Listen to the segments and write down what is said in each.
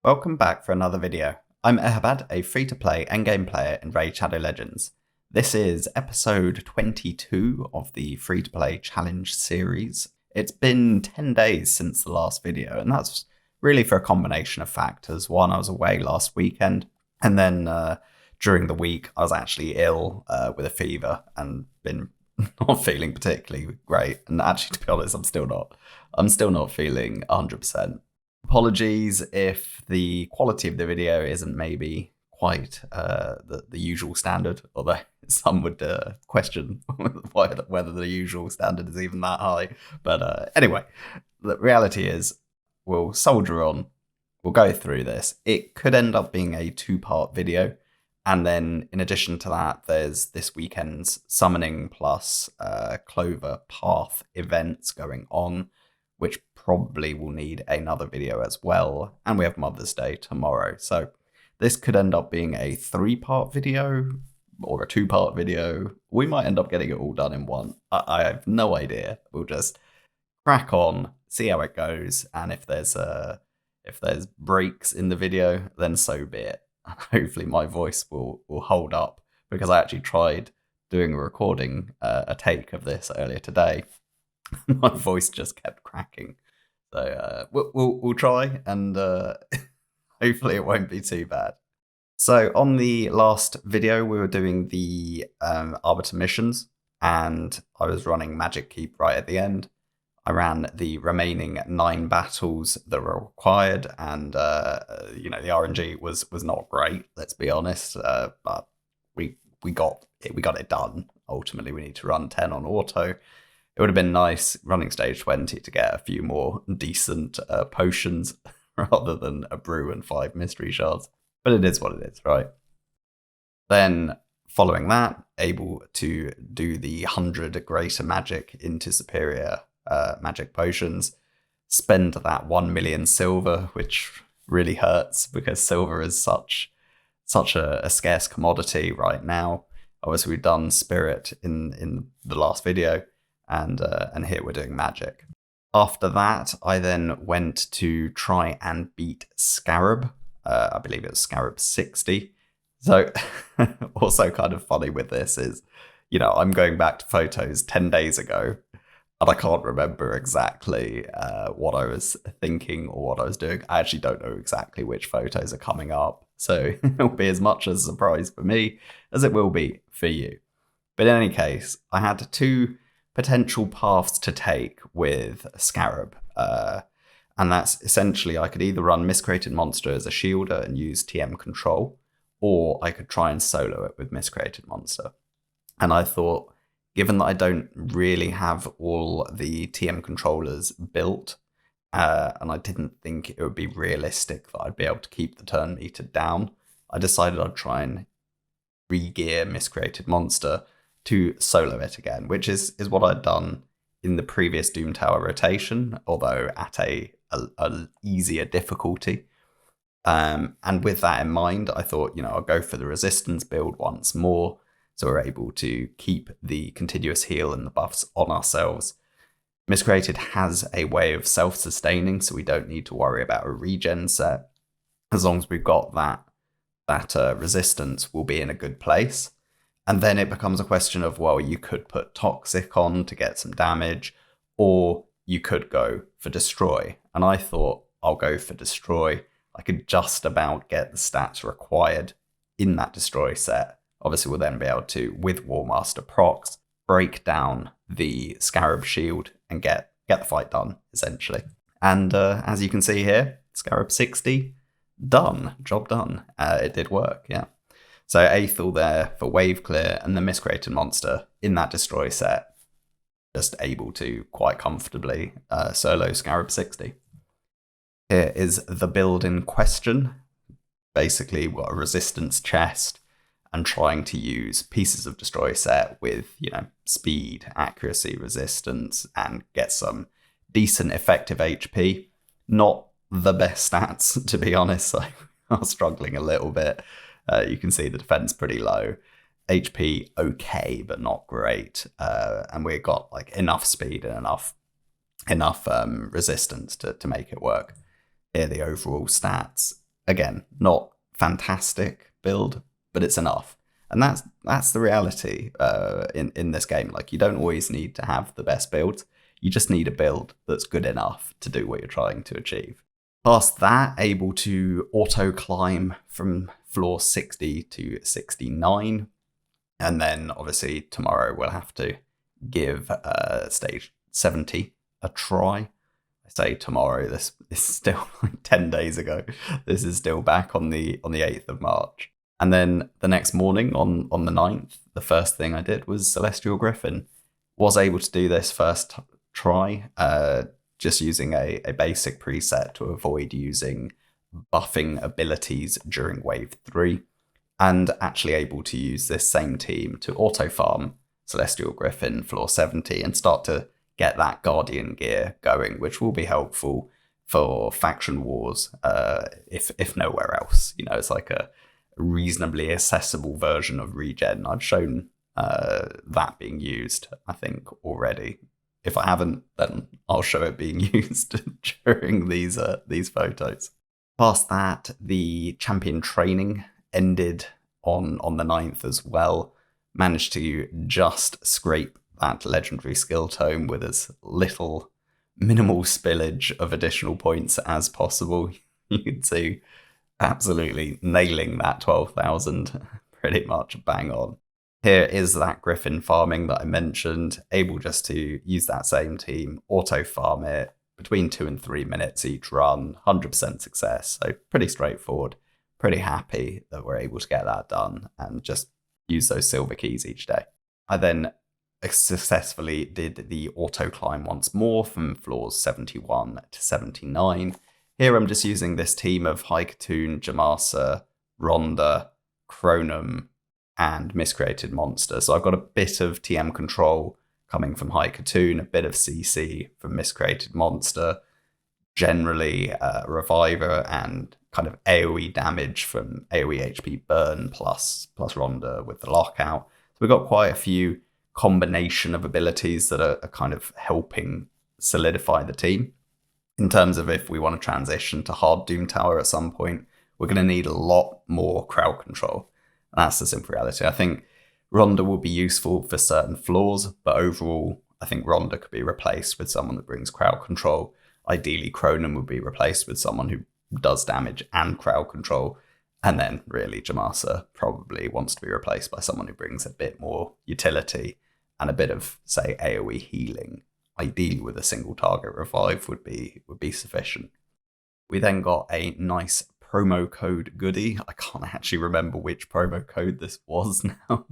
Welcome back for another video. I'm Eharbad, a free-to-play endgame player in Raid Shadow Legends. This is episode 22 of the free-to-play challenge series. It's been 10 days since the last video, and that's really for a combination of factors. One, I was away last weekend, and then during the week I was actually ill with a fever and been not feeling particularly great. And actually, to be honest, I'm still not feeling 100%. Apologies if the quality of the video isn't maybe quite the usual standard, although some would question whether the usual standard is even that high. But anyway, the reality is we'll soldier on, we'll go through this. It could end up being a two-part video, and then in addition to that, there's this weekend's summoning plus Clover Path events going on, which probably will need another video as well. And we have Mother's Day tomorrow. So this could end up being a 3-part video or a 2-part video. We might end up getting it all done in one. I have no idea. We'll just crack on, see how it goes. And if there's breaks in the video, then so be it. Hopefully my voice will hold up, because I actually tried doing a recording, a take of this earlier today. My voice just kept cracking. So we'll try, and hopefully it won't be too bad. So on the last video, we were doing the Arbiter missions, and I was running Magic Keep right at the end. I ran the remaining 9 battles that were required, and the RNG was not great, let's be honest. But we got it done. Ultimately, we need to run 10 on auto. It would have been nice running stage 20 to get a few more decent potions rather than a brew and 5 mystery shards. But it is what it is, right? Then, following that, able to do the 100 greater magic into superior magic potions. Spend that 1 million silver, which really hurts because silver is such a scarce commodity right now. Obviously, we've done spirit in the last video. And here we're doing magic. After that, I then went to try and beat Scarab. I believe it was Scarab 60. So also kind of funny with this is, I'm going back to photos 10 days ago, and I can't remember exactly what I was thinking or what I was doing. I actually don't know exactly which photos are coming up. So it'll be as much a surprise for me as it will be for you. But in any case, I had 2 potential paths to take with Scarab. And that's essentially, I could either run Miscreated Monster as a shielder and use TM control, or I could try and solo it with Miscreated Monster. And I thought, given that I don't really have all the TM controllers built, and I didn't think it would be realistic that I'd be able to keep the turn meter down, I decided I'd try and re-gear Miscreated Monster to solo it again, which is what I'd done in the previous Doom Tower rotation, although at a easier difficulty. And with that in mind, I thought, I'll go for the resistance build once more, so we're able to keep the continuous heal and the buffs on ourselves. Miscreated has a way of self-sustaining, so we don't need to worry about a regen set. As long as we've got that resistance, we'll be in a good place. And then it becomes a question of, well, you could put Toxic on to get some damage, or you could go for Destroy. And I thought, I'll go for Destroy. I could just about get the stats required in that Destroy set. Obviously, we'll then be able to, with Warmaster procs, break down the Scarab shield and get the fight done, essentially. And as you can see here, Scarab 60, done. Job done. It did work, yeah. So Aethel there for wave clear, and the Miscreated Monster in that destroy set, just able to quite comfortably solo Scarab 60. Here is the build in question. Basically, we've got a resistance chest and trying to use pieces of destroy set with, speed, accuracy, resistance, and get some decent effective HP. Not the best stats, to be honest. I was struggling a little bit. You can see the defense pretty low. HP okay, but not great. And we got enough speed and enough resistance to make it work. Here are the overall stats. Again, not fantastic build, but it's enough. And that's the reality in this game. Like, you don't always need to have the best build. You just need a build that's good enough to do what you're trying to achieve. Past that, able to auto climb from floor 60 to 69. And then obviously tomorrow we'll have to give stage 70 a try. I say tomorrow, this is still like 10 days ago. This is still back on the 8th of March. And then the next morning on the 9th, the first thing I did was Celestial Griffin. Was able to do this first try, just using a basic preset to avoid using buffing abilities during wave 3, and actually able to use this same team to auto farm Celestial Griffin floor 70 and start to get that Guardian gear going, which will be helpful for faction wars, if nowhere else. You know, it's like a reasonably accessible version of regen. I've shown that being used, I think, already. If I haven't, then I'll show it being used during these photos. Past that, the champion training ended on the 9th as well. Managed to just scrape that legendary skill tome with as little minimal spillage of additional points as possible. You can see absolutely nailing that 12,000 pretty much bang on. Here is that Griffin farming that I mentioned, able just to use that same team, auto farm it between 2 and 3 minutes each run, 100% success. So pretty straightforward, pretty happy that we're able to get that done and just use those silver keys each day. I then successfully did the auto climb once more from floors 71 to 79. Here I'm just using this team of Haikatoon, Jamasa, Rhonda, Chronum, and Miscreated Monster. So I've got a bit of TM control coming from Haikatoon, a bit of CC from Miscreated Monster, generally Reviver, and kind of AoE damage from AoE HP burn plus Rhonda with the lockout. So we've got quite a few combination of abilities that are kind of helping solidify the team. In terms of if we want to transition to hard Doom Tower at some point, we're going to need a lot more crowd control. That's the simple reality. I think Rhonda will be useful for certain floors, but overall, I think Rhonda could be replaced with someone that brings crowd control. Ideally, Chronum would be replaced with someone who does damage and crowd control. And then really Jamasa probably wants to be replaced by someone who brings a bit more utility and a bit of, say, AoE healing. Ideally with a single target revive would be sufficient. We then got a nice promo code goodie. I can't actually remember which promo code this was now,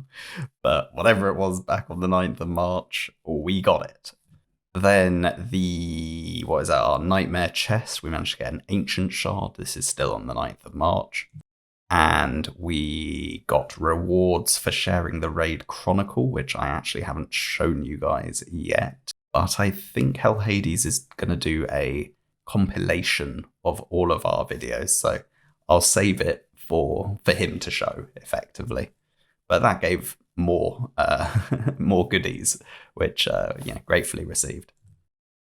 but whatever it was back on the 9th of March, we got it. Then our Nightmare Chest, we managed to get an Ancient Shard. This is still on the 9th of March. And we got rewards for sharing the Raid Chronicle, which I actually haven't shown you guys yet. But I think Hell Hades is going to do a compilation of all of our videos, so I'll save it for him to show effectively. But that gave more more goodies, which gratefully received.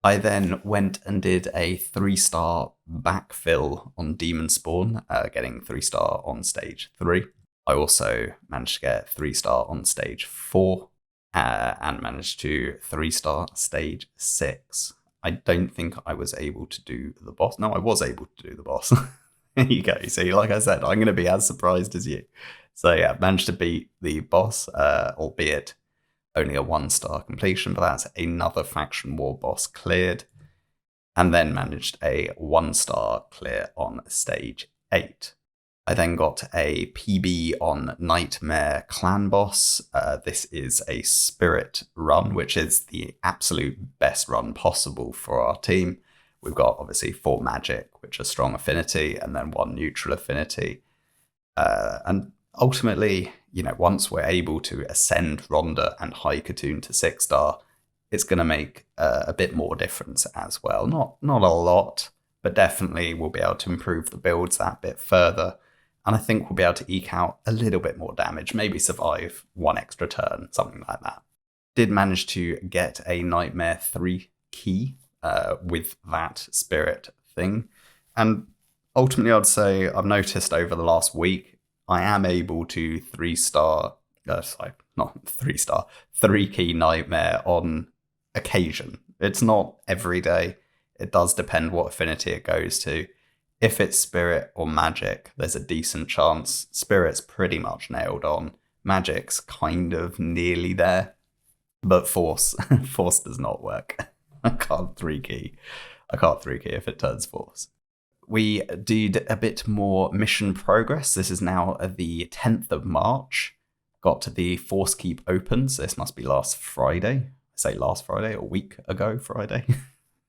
I then went and did a 3-star backfill on Demon Spawn, getting 3-star on stage 3. I also managed to get 3-star on stage 4, and managed to 3-star stage 6. I don't think I was able to do the boss. No, I was able to do the boss. There you go. See, like I said, I'm going to be as surprised as you. So yeah, managed to beat the boss, albeit only a 1-star completion, but that's another Faction War boss cleared. And then managed a 1-star clear on stage 8. I then got a PB on Nightmare Clan Boss. This is a Spirit run, which is the absolute best run possible for our team. We've got obviously 4 magic, which are strong affinity, and then 1 neutral affinity. And ultimately, once we're able to ascend Rhonda and Haikatoon to 6-star, it's going to make a bit more difference as well. Not a lot, but definitely we'll be able to improve the builds that bit further. And I think we'll be able to eke out a little bit more damage, maybe survive 1 extra turn, something like that. Did manage to get a Nightmare 3 key with that Spirit thing. And ultimately, I'd say I've noticed over the last week, I am able to 3-star, sorry, not 3-star, 3-key Nightmare on occasion. It's not every day. It does depend what affinity it goes to. If it's Spirit or Magic, there's a decent chance. Spirit's pretty much nailed on. Magic's kind of nearly there. But Force, Force does not work. I can't 3-key. I can't 3-key if it turns Force. We did a bit more mission progress. This is now the 10th of March. Got to the Force Keep opens. This must be last Friday. I say last Friday, a week ago Friday.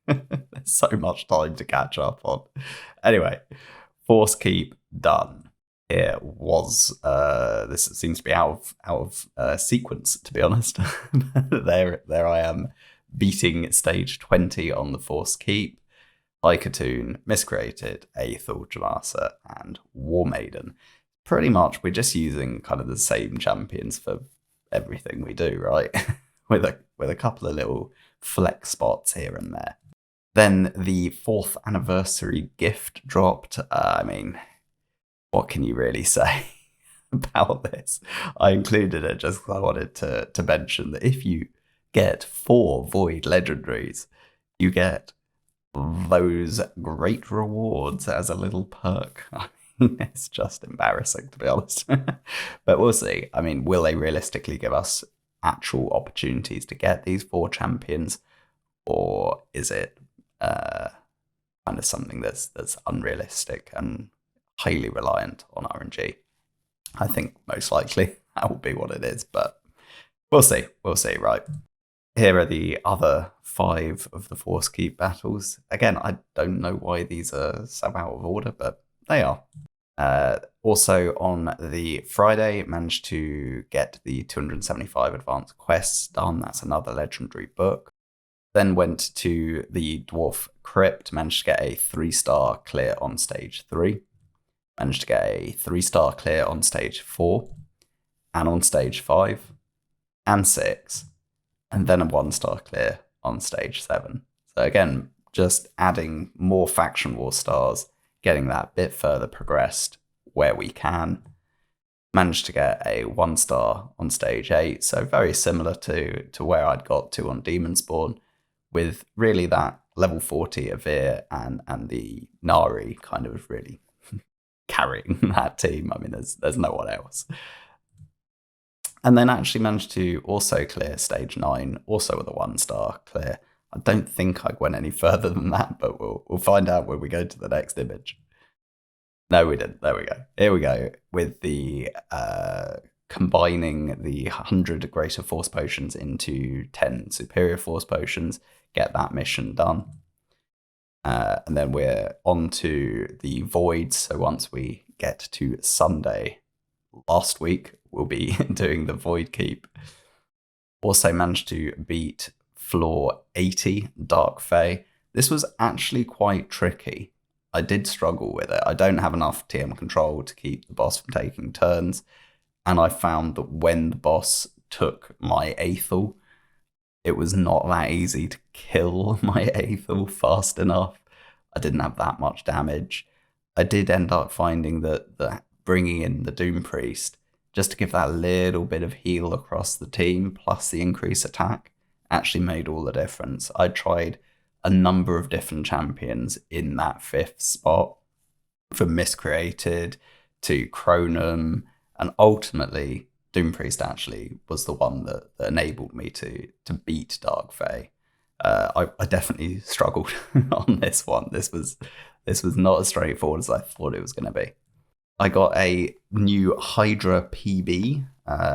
There's so much time to catch up on. Anyway, Force Keep done. It was this seems to be out of sequence, to be honest. there I am beating stage 20 on the Force Keep. Lycatoon, Miscreated, Aethel, Jamasa, and War Maiden. Pretty much we're just using kind of the same champions for everything we do, right? with a couple of little flex spots here and there. Then the 4th anniversary gift dropped. I mean, what can you really say about this? I included it just because I wanted to mention that if you get 4 Void legendaries, you get those great rewards as a little perk. I mean, it's just embarrassing, to be honest. But we'll see. I mean, will they realistically give us actual opportunities to get these 4 champions, or is it kind of something that's unrealistic and highly reliant on RNG? I think most likely that will be what it is, but we'll see. We'll see, right? Here are the other 5 of the Force Keep battles. Again, I don't know why these are so out of order, but they are. Also on the Friday, managed to get the 275 advanced quests done. That's another legendary book. Then went to the Dwarf Crypt, managed to get a 3-star clear on stage 3. Managed to get a 3-star clear on stage 4, and on stage 5, and 6. And then a 1-star clear on stage 7. So again, just adding more Faction War stars, getting that bit further progressed where we can. Managed to get a 1-star on stage 8, so very similar to where I'd got to on Demon Spawn, with really that level 40 Avir and the Nari kind of really carrying that team. I mean, there's no one else. And then actually managed to also clear stage 9, also with a 1-star clear. I don't think I went any further than that, but we'll find out when we go to the next image. No, we didn't. There we go. Here we go with the combining the 100 greater force potions into 10 superior force potions. Get that mission done. And then we're on to the voids. So once we get to Sunday, last week, we'll be doing the Void Keep. Also managed to beat floor 80, Dark Fae. This was actually quite tricky. I did struggle with it. I don't have enough TM control to keep the boss from taking turns. And I found that when the boss took my Aethel, it was not that easy to kill my Aethel fast enough. I didn't have that much damage. I did end up finding that bringing in the Doom Priest, just to give that little bit of heal across the team, plus the increased attack, actually made all the difference. I tried a number of different champions in that 5th spot, from Miscreated to Chronum, and ultimately Doom Priest actually was the one that enabled me to beat Dark Fae. I definitely struggled on this one. This was not as straightforward as I thought it was going to be. I got a new Hydra PB,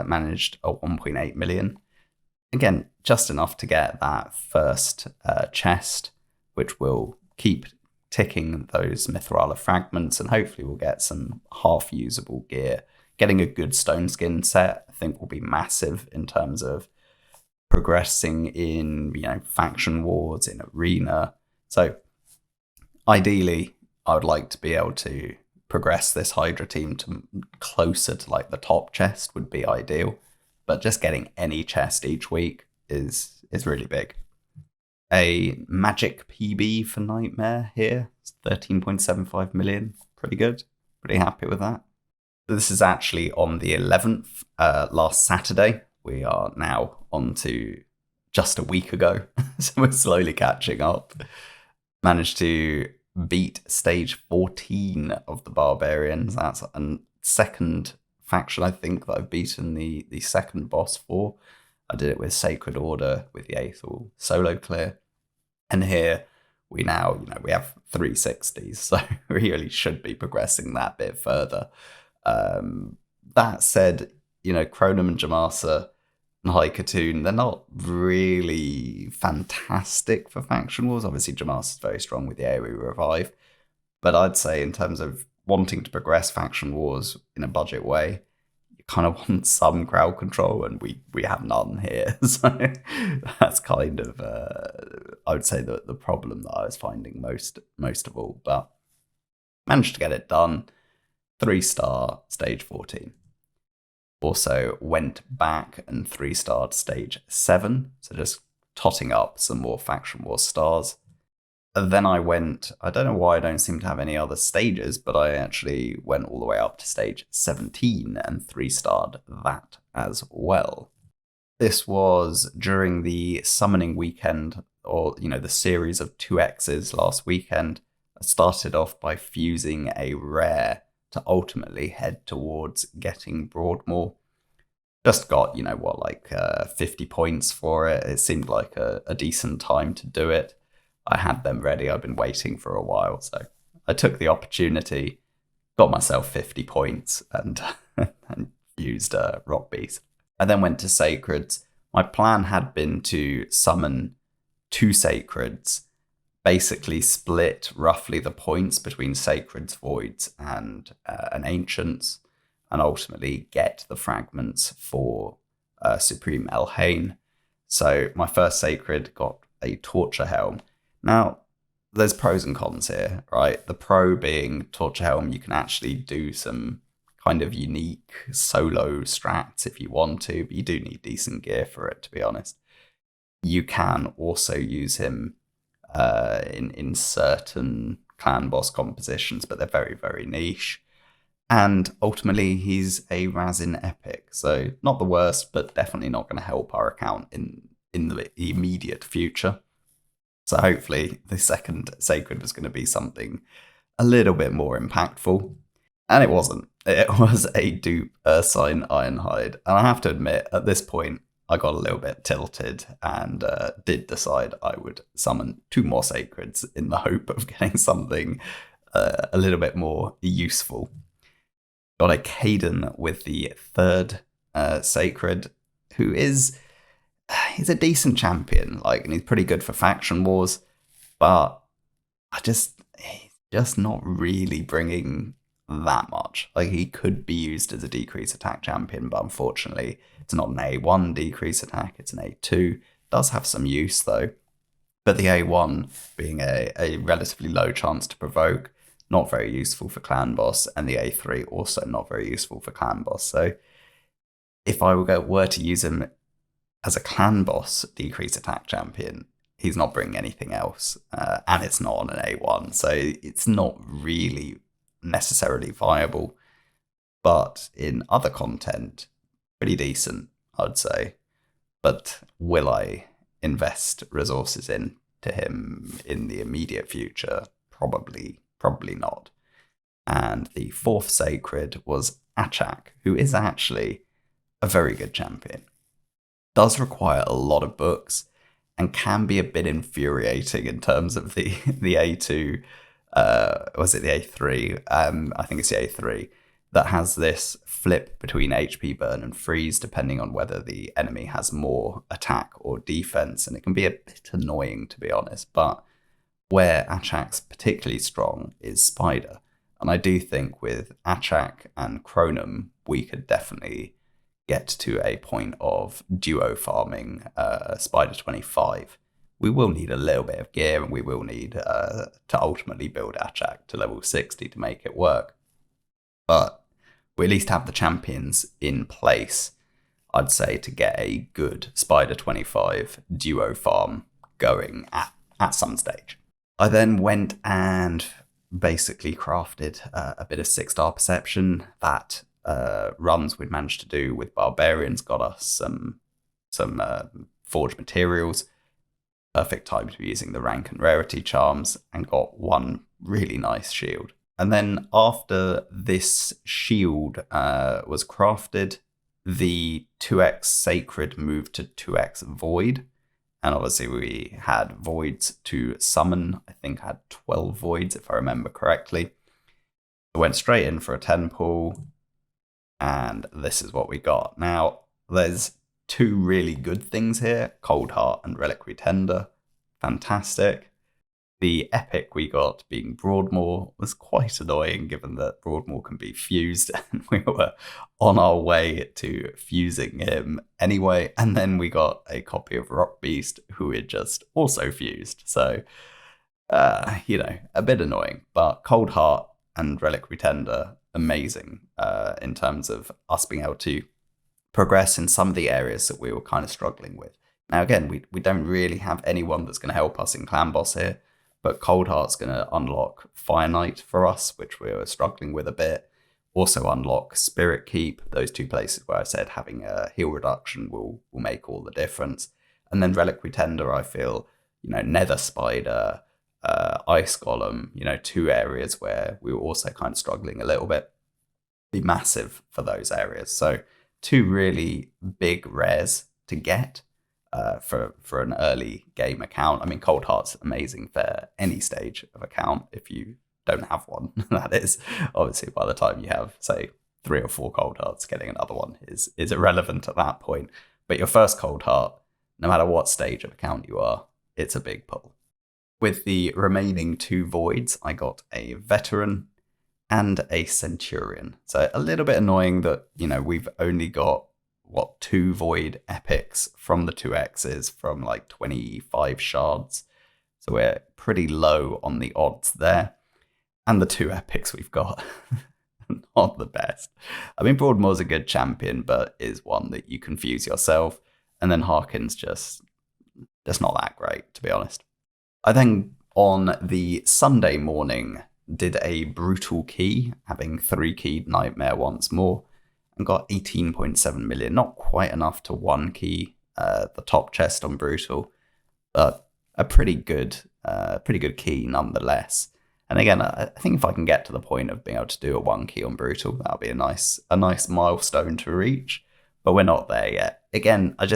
managed a 1.8 million. Again, just enough to get that first chest, which will keep ticking those Mithrala fragments, and hopefully we'll get some half-usable gear. Getting a good stone skin set, I think, will be massive in terms of progressing in, faction wars, in arena. So ideally, I would like to be able to progress this Hydra team to closer to like the top chest would be ideal. But just getting any chest each week is really big. A magic PB for Nightmare here. It's 13.75 million. Pretty good. Pretty happy with that. This is actually on the 11th, last Saturday. We are now on to just a week ago, so we're slowly catching up. Managed to beat stage 14 of the Barbarians. That's a second faction, I think, that I've beaten the second boss for. I did it with Sacred Order with the Aethel solo clear. And here we now, we have 360s, so we really should be progressing that bit further. That said, Cronum and Jamasa and Haikatoon, they're not really fantastic for faction wars. Obviously, Jamasa's very strong with the AoE Revive. But I'd say in terms of wanting to progress faction wars in a budget way, you kind of want some crowd control, and we have none here. So that's kind of, I would say, the problem that I was finding most of all. But managed to get it done. 3-star stage 14. Also went back and 3-starred stage 7, so just totting up some more faction war stars. And then I don't know why I don't seem to have any other stages, but I actually went all the way up to stage 17 and 3-starred that as well. This was during the summoning weekend, or the series of 2Xs last weekend. I started off by fusing a rare to ultimately head towards getting Broadmoor. Just got, 50 points for it. It seemed like a decent time to do it. I had them ready. I've been waiting for a while. So I took the opportunity, got myself 50 points, and used Rock Beast. I then went to Sacreds. My plan had been to summon 2 Sacreds, basically split roughly the points between Sacreds, Voids, and an Ancients, and ultimately get the fragments for Supreme Elhain. So my first Sacred got a Torture Helm. Now, there's pros and cons here, right? The pro being Torture Helm, you can actually do some kind of unique solo strats if you want to, but you do need decent gear for it, to be honest. You can also use him in certain clan boss compositions, but they're very, very niche. And ultimately, he's a Razin Epic, so not the worst, but definitely not going to help our account in the immediate future. So hopefully, the second Sacred was going to be something a little bit more impactful. And it wasn't. It was a dupe Ursine Ironhide. And I have to admit, at this point, I got a little bit tilted and did decide I would summon 2 more Sacreds in the hope of getting something a little bit more useful. Got a Caden with the 3rd Sacred, who he's a decent champion, and he's pretty good for faction wars, but he's just not really bringing that much. He could be used as a decrease attack champion, but unfortunately, it's not an A1 decrease attack, it's an A2. Does have some use though, but the A1 being a relatively low chance to provoke, not very useful for clan boss, and the A3 also not very useful for clan boss. So if I were to use him as a clan boss decrease attack champion, he's not bringing anything else, and it's not on an A1, so it's not really necessarily viable. But in other content, pretty decent, I'd say. But will I invest resources into him in the immediate future? Probably not. And the 4th Sacred was Achak, who is actually a very good champion. Does require a lot of books and can be a bit infuriating in terms of the A2. Was it the A3? I think it's the A3 that has this flip between HP burn and freeze depending on whether the enemy has more attack or defense, and it can be a bit annoying, to be honest. But where Achak's particularly strong is Spider, and I do think with Achak and Cronum we could definitely get to a point of duo farming Spider 25. We will need a little bit of gear, and we will need to ultimately build Achak to level 60 to make it work. But we at least have the champions in place, I'd say, to get a good Spider 25 duo farm going at some stage. I then went and basically crafted a bit of 6-star perception. That runs we'd managed to do with barbarians got us some forged materials, perfect time to be using the rank and rarity charms, and got one really nice shield. And then after this shield was crafted, the 2x Sacred moved to 2x Void. And obviously we had voids to summon. I think I had 12 voids, if I remember correctly. I went straight in for a 10 pull, and this is what we got. Now, there's two really good things here, Cold Heart and Reliquary Tender. Fantastic. The epic we got being Broadmoor was quite annoying, given that Broadmoor can be fused, and we were on our way to fusing him anyway. And then we got a copy of Rock Beast, who had just also fused. So, a bit annoying. But Cold Heart and Reliquary Tender, amazing in terms of us being able to progress in some of the areas that we were kind of struggling with. Now, again, we don't really have anyone that's going to help us in Clan Boss here. But Cold Heart's going to unlock Fire Knight for us, which we were struggling with a bit. Also unlock Spirit Keep, those two places where I said having a heal reduction will make all the difference. And then Reliquary Tender, I feel, Nether Spider, Ice Golem, two areas where we were also kind of struggling a little bit. Be massive for those areas. So two really big rares to get. For an early game account. I mean, Cold Heart's amazing for any stage of account if you don't have one. That is, obviously, by the time you have, say, 3 or 4 Cold Hearts, getting another one is irrelevant at that point. But your first Cold Heart, no matter what stage of account you are, it's a big pull. With the remaining 2 voids, I got a Veteran and a Centurion. So a little bit annoying that, we've only got 2 void epics from the 2x's from like 25 shards. So we're pretty low on the odds there. And the 2 epics we've got, not the best. I mean, Broadmoor's a good champion, but is one that you confuse yourself. And then Harkin's just not that great, to be honest. I then, on the Sunday morning, did a brutal key, having 3 keyed Nightmare once more. And got 18.7 million, not quite enough to 1 key the top chest on Brutal, but a pretty good key nonetheless. And again, I think if I can get to the point of being able to do a 1 key on Brutal, that'll be a nice milestone to reach. But we're not there yet. Again, I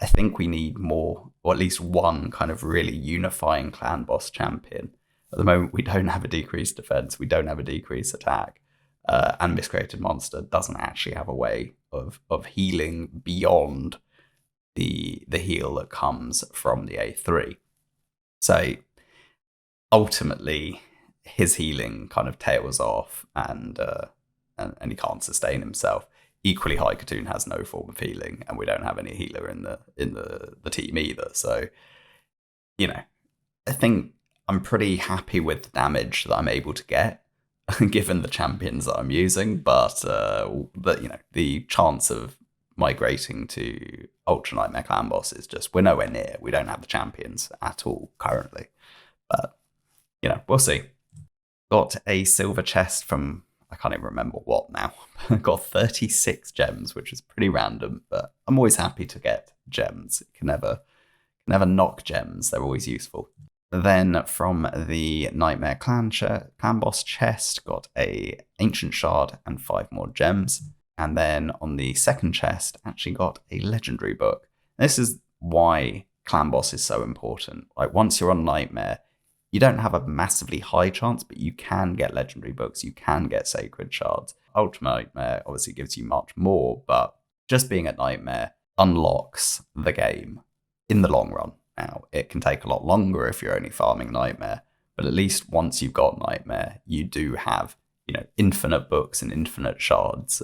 think we need more, or at least one kind of really unifying Clan Boss champion. At the moment, we don't have a decreased defense, we don't have a decreased attack. And Miscreated Monster doesn't actually have a way of healing beyond the heal that comes from the A3. So ultimately, his healing kind of tails off, and he can't sustain himself. Equally, Haikatoon has no form of healing, and we don't have any healer in the team either. So, I think I'm pretty happy with the damage that I'm able to get, given the champions that I'm using, but the chance of migrating to Ultra Nightmare Clan Boss is just, we're nowhere near. We don't have the champions at all currently, but we'll see. Got a silver chest from, I can't even remember what now. Got 36 gems, which is pretty random, but I'm always happy to get gems. You can never knock gems. They're always useful. Then from the Nightmare Clan Boss chest, got a Ancient Shard and 5 more gems. And then on the second chest, actually got a Legendary Book. This is why Clan Boss is so important. Like, once you're on Nightmare, you don't have a massively high chance, but you can get Legendary Books, you can get Sacred Shards. Ultra Nightmare obviously gives you much more, but just being at Nightmare unlocks the game in the long run. Now, it can take a lot longer if you're only farming Nightmare, but at least once you've got Nightmare, you do have, infinite books and infinite shards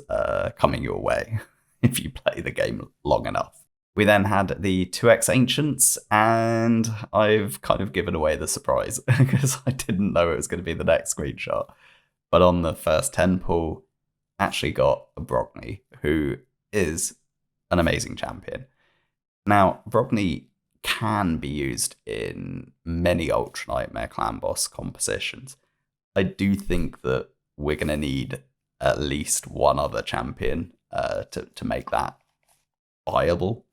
coming your way if you play the game long enough. We then had the 2x Ancients, and I've kind of given away the surprise because I didn't know it was going to be the next screenshot. But on the first 10 pull, actually got a Brogni, who is an amazing champion. Now, Brogni can be used in many Ultra Nightmare Clan Boss compositions. I do think that we're going to need at least one other champion to make that viable.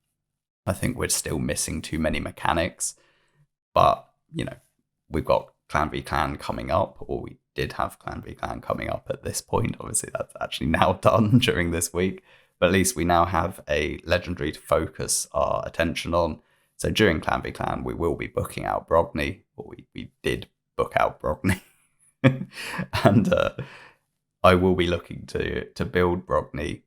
I think we're still missing too many mechanics, but we've got Clan v Clan coming up, or we did have Clan v Clan coming up at this point. Obviously, that's actually now done during this week, but at least we now have a legendary to focus our attention on. So during Clan v Clan, we will be booking out Brogni, or we did book out Brogni, and I will be looking to build Brogni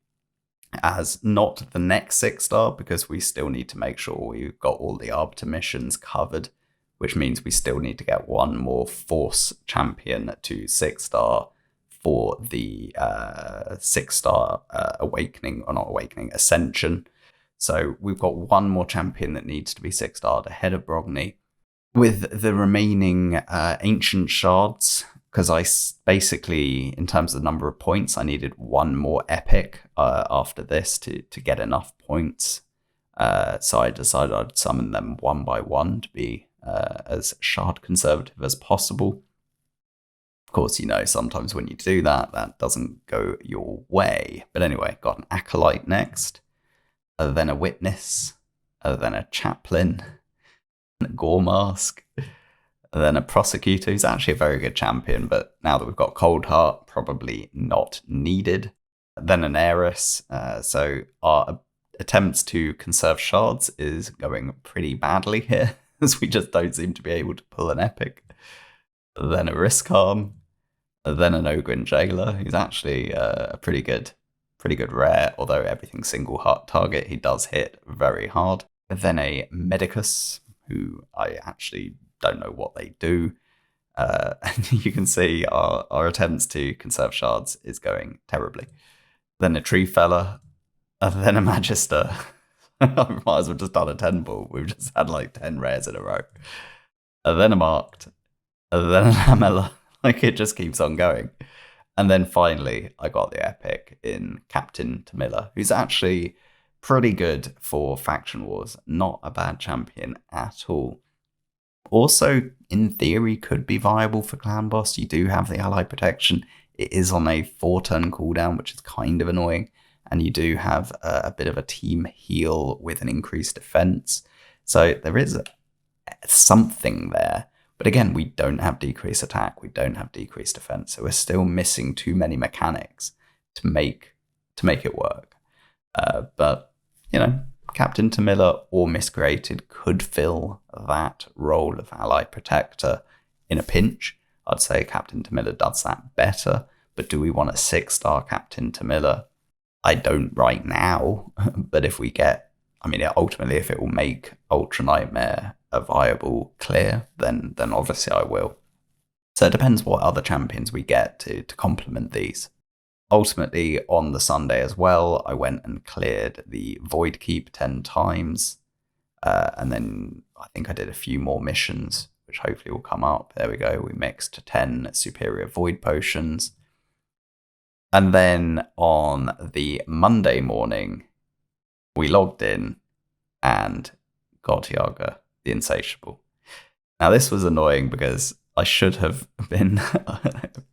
as not the next 6-star, because we still need to make sure we've got all the Arbiter missions covered, which means we still need to get one more Force champion to 6-star for the 6-star Awakening, or not Awakening, Ascension. So we've got one more champion that needs to be 6-starred ahead of Brogni. With the remaining Ancient Shards, because I basically, in terms of the number of points, I needed one more epic after this to get enough points. So I decided I'd summon them one by one to be as shard conservative as possible. Of course, sometimes when you do that, that doesn't go your way. But anyway, got an Acolyte next, then a Witness, then a Chaplain, a Gore Mask, then a Prosecutor, who's actually a very good champion, but now that we've got Cold Heart, probably not needed. Then an Heiress. So our attempts to conserve shards is going pretty badly here, as we just don't seem to be able to pull an epic. Then a Risk Harm, then an Ogrin Jailer, who's actually a pretty good rare, although everything's single heart target, he does hit very hard. Then a Medicus, who I actually don't know what they do. And you can see our attempts to conserve shards is going terribly. Then a Tree Feller, then a Magister. I might as well just done a 10 ball. We've just had like 10 rares in a row. Then a Marked, then an Amela. Like, it just keeps on going. And then finally, I got the epic in Captain Tamila, who's actually pretty good for Faction Wars. Not a bad champion at all. Also, in theory, could be viable for Clan Boss. You do have the ally protection. It is on a 4-turn cooldown, which is kind of annoying. And you do have a bit of a team heal with an increased defense. So there is something there. But again, we don't have decreased attack. We don't have decreased defense. So we're still missing too many mechanics to make it work. But, Captain Tamila or Miscreated could fill that role of ally protector in a pinch. I'd say Captain Tamila does that better. But do we want a 6-star Captain Tamila? I don't right now. But if we get, ultimately, if it will make Ultra Nightmare a viable clear, then obviously I will. So it depends what other champions we get to complement these. Ultimately, on the Sunday as well, I went and cleared the Void Keep 10 times. And then I think I did a few more missions, which hopefully will come up. There we go. We mixed 10 superior Void Potions. And then on the Monday morning, we logged in and got Yaga, the Insatiable. Now, this was annoying because I should have been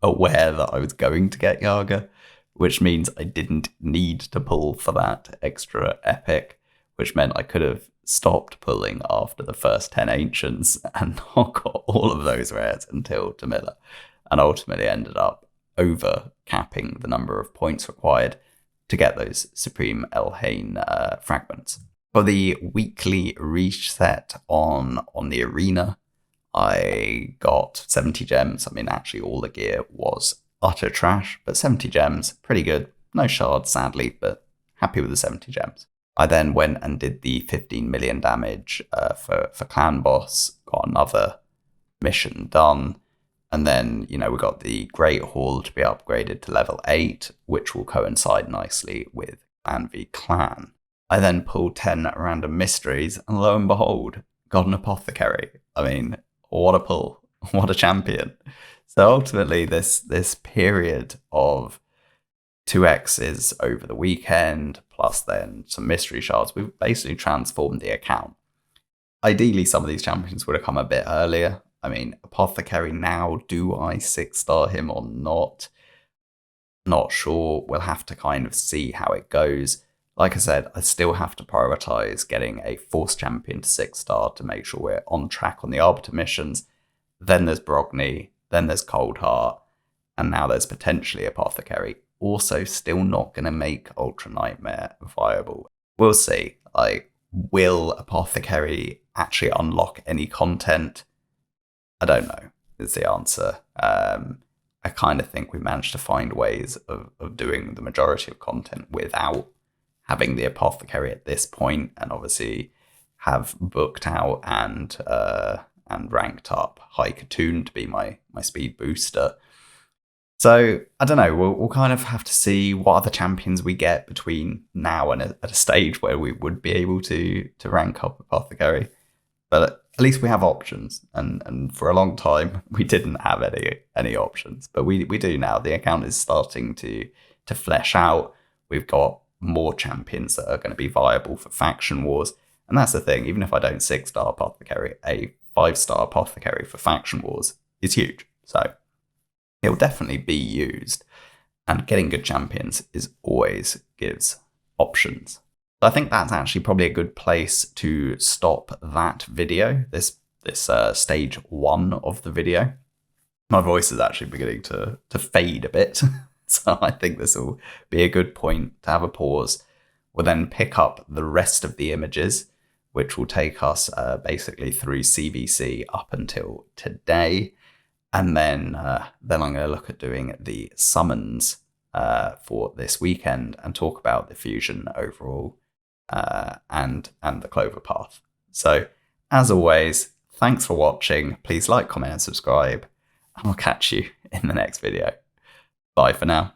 aware that I was going to get Yaga, which means I didn't need to pull for that extra epic, which meant I could have stopped pulling after the first 10 Ancients and not got all of those rares until Tamila, and ultimately ended up over capping the number of points required to get those Supreme Elhain fragments. For the weekly reset on the arena, I got 70 gems. Actually, all the gear was utter trash, but 70 gems, pretty good. No shards, sadly, but happy with the 70 gems. I then went and did the 15 million damage for Clan Boss, got another mission done. And then, we got the Great Hall to be upgraded to level 8, which will coincide nicely with Clan v Clan. I then pulled 10 random mysteries, and lo and behold, got an Apothecary. What a pull. What a champion. So ultimately, this period of 2x's over the weekend, plus then some mystery shards, we've basically transformed the account. ideally some of these champions would have come a bit earlier. I mean, Apothecary now, do I 6-star him or not? Not sure. We'll have to kind of see how it goes. Like I said, I still have to prioritize getting a Force champion to 6-star to make sure we're on track on the Arbiter missions. Then there's Brogni, then there's Coldheart, and now there's potentially Apothecary. Also, still not going to make Ultra Nightmare viable. We'll see. Will Apothecary actually unlock any content? I don't know, is the answer. I kind of think we managed to find ways of doing the majority of content without having the Apothecary at this point, and obviously have booked out and ranked up High Katoon to be my speed booster. So I don't know. We'll kind of have to see what other champions we get between now and at a stage where we would be able to rank up Apothecary. But at least we have options, and for a long time we didn't have any options, but we do now. The account is starting to flesh out. We've got more champions that are going to be viable for faction wars, and that's the thing. Even if I don't 6-star Apothecary, a 5-star Apothecary for faction wars is huge. So it'll definitely be used, and getting good champions always gives options. So I think that's actually probably a good place to stop that video, this stage 1 of the video. My voice is actually beginning to fade a bit, so I think this will be a good point to have a pause. We'll then pick up the rest of the images, which will take us basically through CVC up until today. And then I'm going to look at doing the summons for this weekend and talk about the fusion overall. And the Clover Path. So, as always, thanks for watching. Please like, comment, and subscribe, and I'll catch you in the next video. Bye for now.